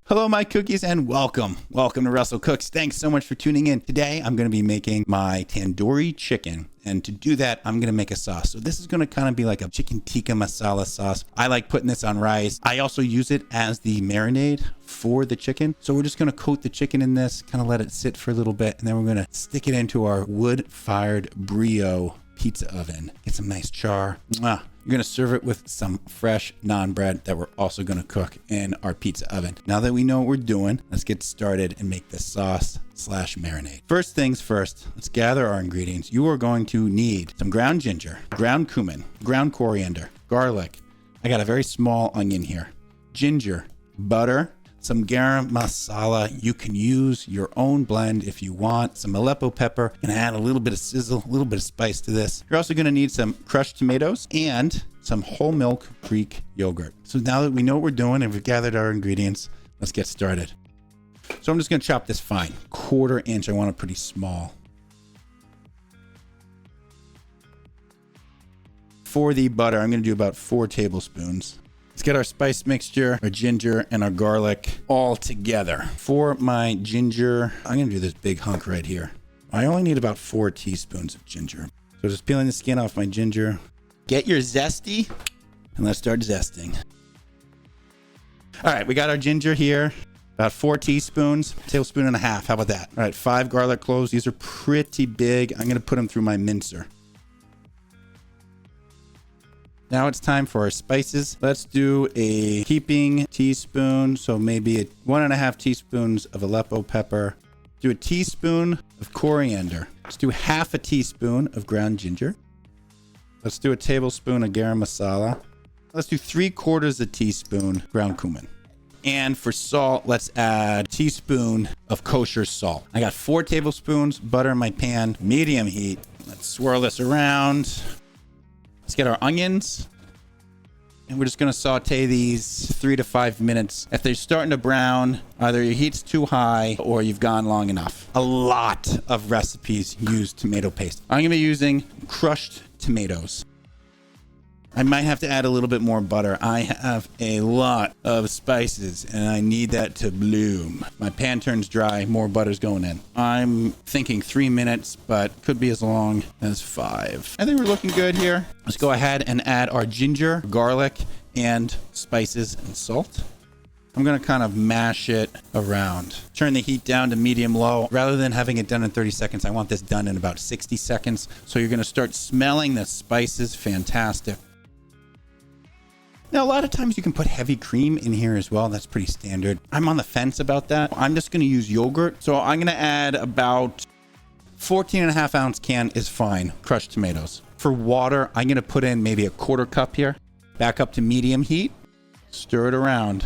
Hello, my cookies, and welcome. Welcome to Russell Cooks. Thanks so much for tuning in. Today, I'm going to be making my tandoori chicken. And to do that, I'm going to make a sauce. So this is going to kind of be like a chicken tikka masala sauce. I like putting this on rice. I also use it as the marinade for the chicken. So we're just going to coat the chicken in this, kind of let it sit for a little bit. And then we're going to stick it into our wood-fired Breeo pizza oven. Get some nice char. Mwah. You're going to serve it with some fresh naan bread that we're also going to cook in our pizza oven. Now that we know what we're doing, let's get started and make the sauce / marinade. First things first, let's gather our ingredients. You are going to need some ground ginger, ground cumin, ground coriander, garlic. I got a very small onion here, ginger, butter, some garam masala. You can use your own blend if you want. Some Aleppo pepper. Gonna add a little bit of sizzle, a little bit of spice to this. You're also gonna need some crushed tomatoes and some whole milk Greek yogurt. So now that we know what we're doing and we've gathered our ingredients, let's get started. So I'm just gonna chop this fine, 1/4 inch. I want it pretty small. For the butter, I'm gonna do about 4 tablespoons. Let's get our spice mixture, our ginger, and our garlic all together. For my ginger, I'm going to do this big hunk right here. I only need about 4 teaspoons of ginger. So just peeling the skin off my ginger. Get your zesty, and let's start zesting. All right, we got our ginger here. About 4 teaspoons, tablespoon and a half. How about that? All right, 5 garlic cloves. These are pretty big. I'm going to put them through my mincer. Now it's time for our spices. Let's do a heaping teaspoon. So maybe 1.5 teaspoons of Aleppo pepper. Do a teaspoon of coriander. Let's do 1/2 teaspoon of ground ginger. Let's do a tablespoon of garam masala. Let's do 3/4 teaspoon ground cumin. And for salt, let's add a teaspoon of kosher salt. I got 4 tablespoons, butter in my pan, medium heat. Let's swirl this around. Let's get our onions, and we're just going to saute these 3 to 5 minutes. If they're starting to brown, either your heat's too high or you've gone long enough. A lot of recipes use tomato paste. I'm going to be using crushed tomatoes. I might have to add a little bit more butter. I have a lot of spices and I need that to bloom. My pan turns dry, more butter's going in. I'm thinking 3 minutes, but could be as long as 5. I think we're looking good here. Let's go ahead and add our ginger, garlic, and spices and salt. I'm going to kind of mash it around. Turn the heat down to medium-low. Rather than having it done in 30 seconds, I want this done in about 60 seconds. So you're going to start smelling the spices. Fantastic. Now, a lot of times you can put heavy cream in here as well. That's pretty standard. I'm on the fence about that. I'm just going to use yogurt. So I'm going to add about 14.5 ounce can is fine. Crushed tomatoes. For water, I'm going to put in maybe a 1/4 cup here. Back up to medium heat. Stir it around.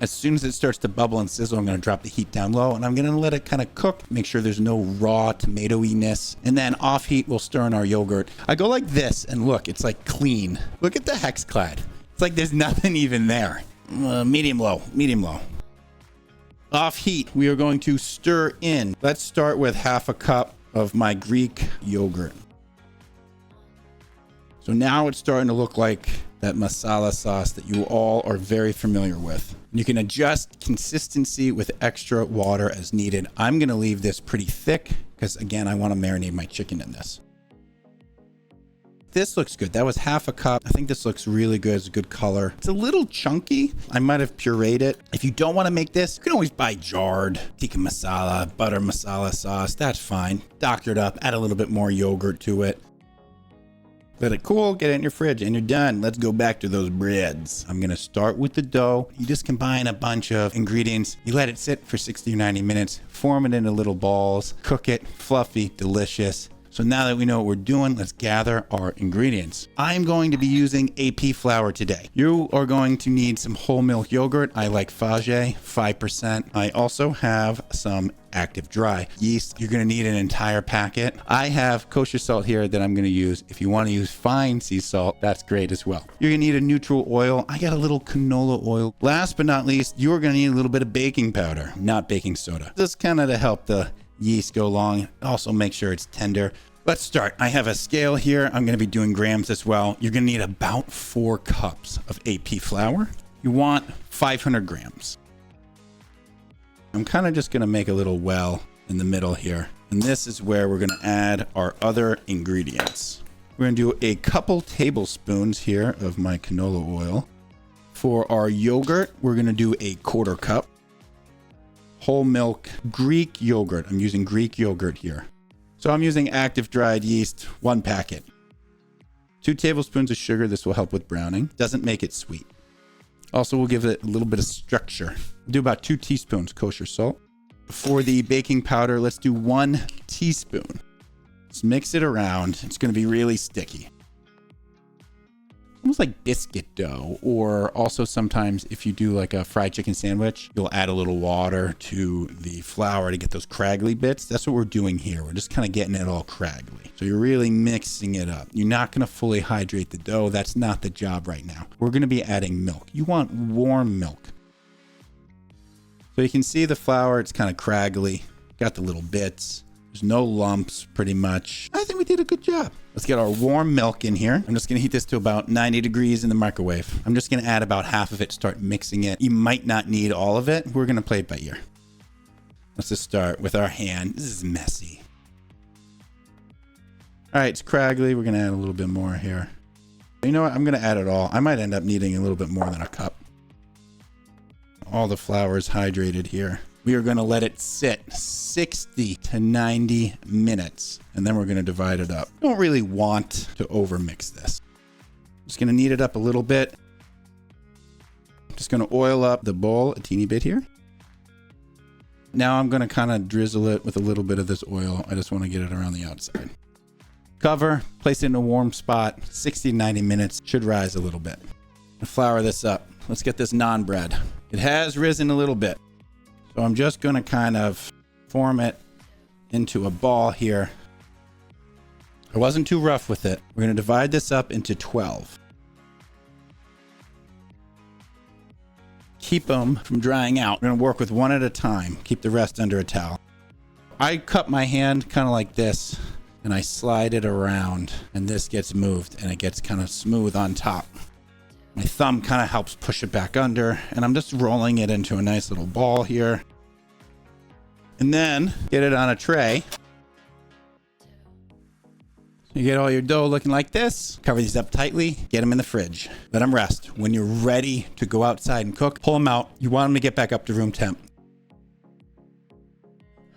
As soon as it starts to bubble and sizzle, I'm going to drop the heat down low and I'm going to let it kind of cook. Make sure there's no raw tomatoiness. And then off heat, we'll stir in our yogurt. I go like this and look, it's like clean. Look at the hex clad. It's like there's nothing even there. Medium low, medium low. Off heat, we are going to stir in. Let's start with 1/2 cup of my Greek yogurt. So now it's starting to look like that masala sauce that you all are very familiar with. You can adjust consistency with extra water as needed. I'm going to leave this pretty thick because, again, I want to marinate my chicken in this. This looks good. That was 1/2 cup. I think this looks really good. It's a good color. It's a little chunky. I might have pureed it. If you don't want to make this, you can always buy jarred tikka masala, butter masala sauce. That's fine. Doctor it up. Add a little bit more yogurt to it. Let it cool, get it in your fridge, and you're done. Let's go back to those breads. I'm gonna start with the dough. You just combine a bunch of ingredients. You let it sit for 60 or 90 minutes, form it into little balls, cook it, fluffy, delicious. So now that we know what we're doing, let's gather our ingredients. I'm going to be using AP flour today. You are going to need some whole milk yogurt. I like Fage, 5%. I also have some active dry yeast. You're going to need an entire packet. I have kosher salt here that I'm going to use. If you want to use fine sea salt, that's great as well. You're going to need a neutral oil. I got a little canola oil. Last but not least, you're going to need a little bit of baking powder, not baking soda. Just kind of to help the yeast go along. Also make sure it's tender. Let's start. I have a scale here. I'm going to be doing grams as well. You're going to need about 4 cups of AP flour. You want 500 grams. I'm kind of just going to make a little well in the middle here. And this is where we're going to add our other ingredients. We're going to do a couple tablespoons here of my canola oil. For our yogurt, we're going to do a 1/4 cup. Whole milk Greek yogurt. I'm using Greek yogurt here. So I'm using active dried yeast, 1 packet. 2 tablespoons of sugar. This will help with browning. Doesn't make it sweet. Also, we'll give it a little bit of structure. Do about 2 teaspoons kosher salt. For the baking powder, let's do 1 teaspoon. Let's mix it around. It's going to be really sticky. Almost like biscuit dough, or also sometimes if you do like a fried chicken sandwich, you'll add a little water to the flour to get those craggly bits. That's what we're doing here. We're just kind of getting it all craggly. So you're really mixing it up. You're not going to fully hydrate the dough. That's not the job right now. We're going to be adding milk. You want warm milk. So you can see the flour, it's kind of craggly. Got the little bits. There's no lumps, pretty much. I think we did a good job. Let's get our warm milk in here. I'm just going to heat this to about 90 degrees in the microwave. I'm just going to add about half of it, start mixing it. You might not need all of it. We're going to play it by ear. Let's just start with our hand. This is messy. All right, it's craggly. We're going to add a little bit more here. You know what? I'm going to add it all. I might end up needing a little bit more than a cup. All the flour is hydrated here. We are going to let it sit 60 to 90 minutes, and then we're going to divide it up. Don't really want to overmix this. Just going to knead it up a little bit. Just going to oil up the bowl a teeny bit here. Now I'm going to kind of drizzle it with a little bit of this oil. I just want to get it around the outside. Cover, place it in a warm spot. 60 to 90 minutes. Should rise a little bit. Flour this up. Let's get this naan bread. It has risen a little bit. So I'm just going to kind of form it into a ball here. I wasn't too rough with it. We're going to divide this up into 12. Keep them from drying out. We're going to work with one at a time. Keep the rest under a towel. I cut my hand kind of like this, and I slide it around, and this gets moved, and it gets kind of smooth on top. My thumb kind of helps push it back under, and I'm just rolling it into a nice little ball here. And then get it on a tray. You get all your dough looking like this. Cover these up tightly. Get them in the fridge. Let them rest. When you're ready to go outside and cook, pull them out. You want them to get back up to room temp.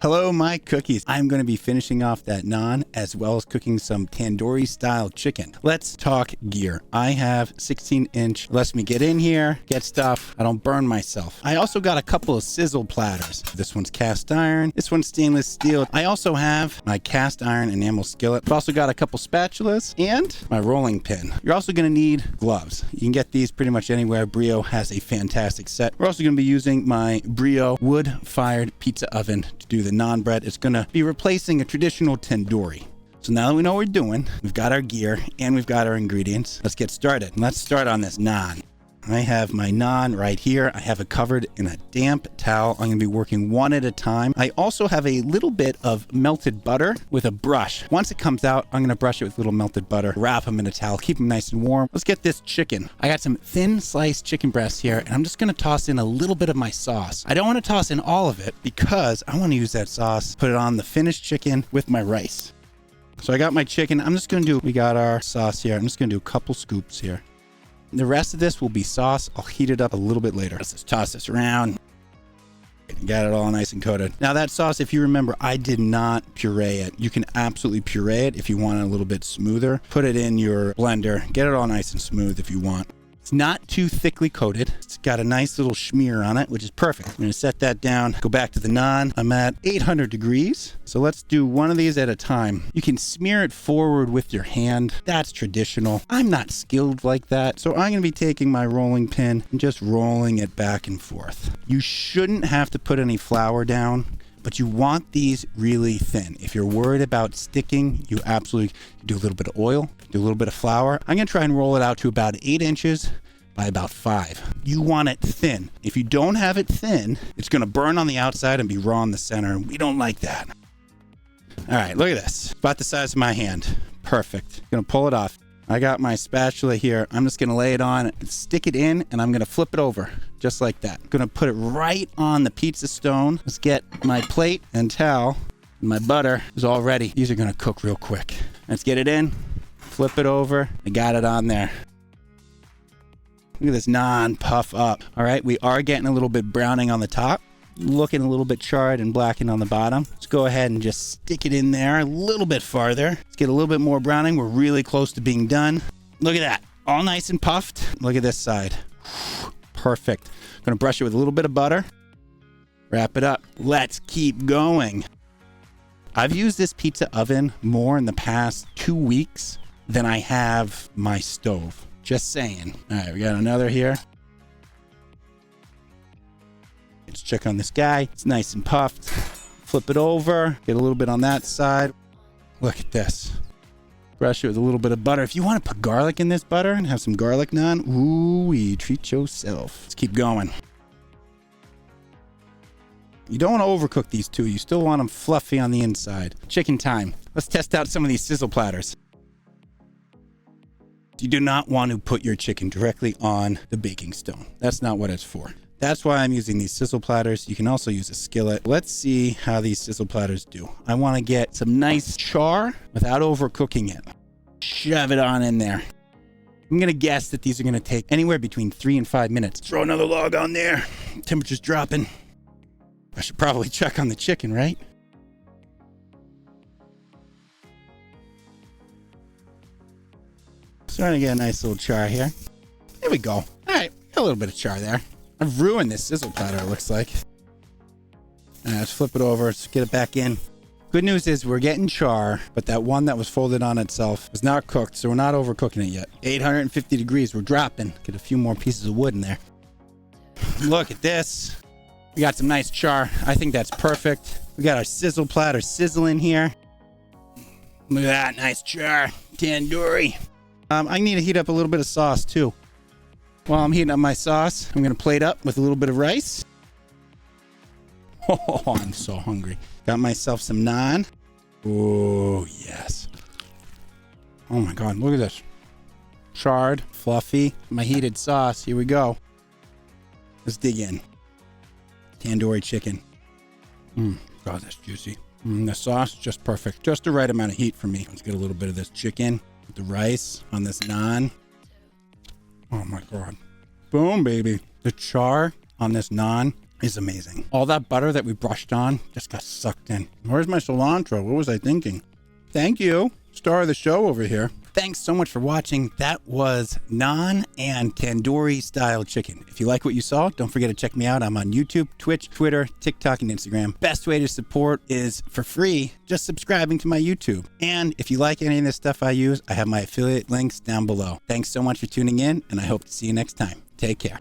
Hello, my cookies. I'm going to be finishing off that naan as well as cooking some tandoori style chicken. Let's talk gear. I have 16-inch. Lets me get in here, get stuff. I don't burn myself. I also got a couple of sizzle platters. This one's cast iron. This one's stainless steel. I also have my cast iron enamel skillet. I've also got a couple spatulas and my rolling pin. You're also going to need gloves. You can get these pretty much anywhere. Breeo has a fantastic set. We're also going to be using my Breeo wood-fired pizza oven to do the naan bread. It's going to be replacing a traditional tandoori. So now that we know what we're doing, we've got our gear and we've got our ingredients. Let's get started. Let's start on this naan. I have my naan right here. I have it covered in a damp towel. I'm going to be working one at a time. I also have a little bit of melted butter with a brush. Once it comes out, I'm going to brush it with a little melted butter, wrap them in a towel, keep them nice and warm. Let's get this chicken. I got some thin sliced chicken breasts here, and I'm just going to toss in a little bit of my sauce. I don't want to toss in all of it because I want to use that sauce, put it on the finished chicken with my rice. So I got my chicken. I'm just going to we got our sauce here. I'm just going to do a couple scoops here. The rest of this will be sauce. I'll heat it up a little bit later. Let's just toss this around. Got it all nice and coated. Now that sauce, if you remember, I did not puree it. You can absolutely puree it if you want it a little bit smoother. Put it in your blender. Get it all nice and smooth if you want. It's not too thickly coated. It's got a nice little smear on it, which is perfect. I'm going to set that down, go back to the naan. I'm at 800 degrees. So let's do one of these at a time. You can smear it forward with your hand. That's traditional. I'm not skilled like that. So I'm going to be taking my rolling pin and just rolling it back and forth. You shouldn't have to put any flour down, but you want these really thin. If you're worried about sticking, you absolutely do a little bit of oil, do a little bit of flour. I'm gonna try and roll it out to about 8 inches by about 5. You want it thin. If you don't have it thin, it's gonna burn on the outside and be raw in the center. We don't like that. All right, look at this. About the size of my hand. Perfect. Gonna pull it off. I got my spatula here. I'm just gonna lay it on, stick it in, and I'm gonna flip it over just like that. I'm gonna put it right on the pizza stone. Let's get my plate and towel. My butter is all ready. These are gonna cook real quick. Let's get it in, flip it over. I got it on there. Look at this naan puff up. All right, we are getting a little bit browning on the top, looking a little bit charred and blackened on the bottom. Let's go ahead and just stick it in there a little bit farther. Let's get a little bit more browning. We're really close to being done. Look at that, all nice and puffed. Look at this side. Perfect. I'm gonna brush it with a little bit of butter. Wrap it up. Let's keep going. I've used this pizza oven more in the past 2 weeks than I have my stove. Just saying. All right, we got another here. Let's check on this guy. It's nice and puffed. Flip it over. Get a little bit on that side. Look at this. Brush it with a little bit of butter. If you want to put garlic in this butter and have some garlic naan, ooh, treat yourself. Let's keep going. You don't want to overcook these two. You still want them fluffy on the inside. Chicken time. Let's test out some of these sizzle platters. You do not want to put your chicken directly on the baking stone. That's not what it's for. That's why I'm using these sizzle platters. You can also use a skillet. Let's see how these sizzle platters do. I want to get some nice char without overcooking it. Shove it on in there. I'm going to guess that these are going to take anywhere between 3 and 5 minutes. Throw another log on there. Temperature's dropping. I should probably check on the chicken, right? Starting to get a nice little char here. There we go. All right, got a little bit of char there. I've ruined this sizzle platter, it looks like. All right, let's flip it over. Let's get it back in. Good news is we're getting char, but that one that was folded on itself was not cooked, so we're not overcooking it yet. 850 degrees, we're dropping. Get a few more pieces of wood in there. Look at this. We got some nice char. I think that's perfect. We got our sizzle platter sizzling here. Look at that, nice char. Tandoori. I need to heat up a little bit of sauce too. While I'm heating up my sauce, I'm gonna plate up with a little bit of rice. Oh, I'm so hungry. Got myself some naan. Oh, yes. Oh my God, look at this. Charred, fluffy, my heated sauce. Here we go. Let's dig in. Tandoori chicken. God, that's juicy. The sauce, just perfect. Just the right amount of heat for me. Let's get a little bit of this chicken with the rice on this naan. Oh my God. Boom, baby. The char on this naan is amazing. All that butter that we brushed on just got sucked in. Where's my cilantro? What was I thinking? Thank you. Star of the show over here. Thanks so much for watching. That was naan and tandoori style chicken. If you like what you saw, don't forget to check me out. I'm on YouTube, Twitch, Twitter, TikTok, and Instagram. Best way to support is for free, just subscribing to my YouTube. And if you like any of this stuff I use, I have my affiliate links down below. Thanks so much for tuning in, and I hope to see you next time. Take care.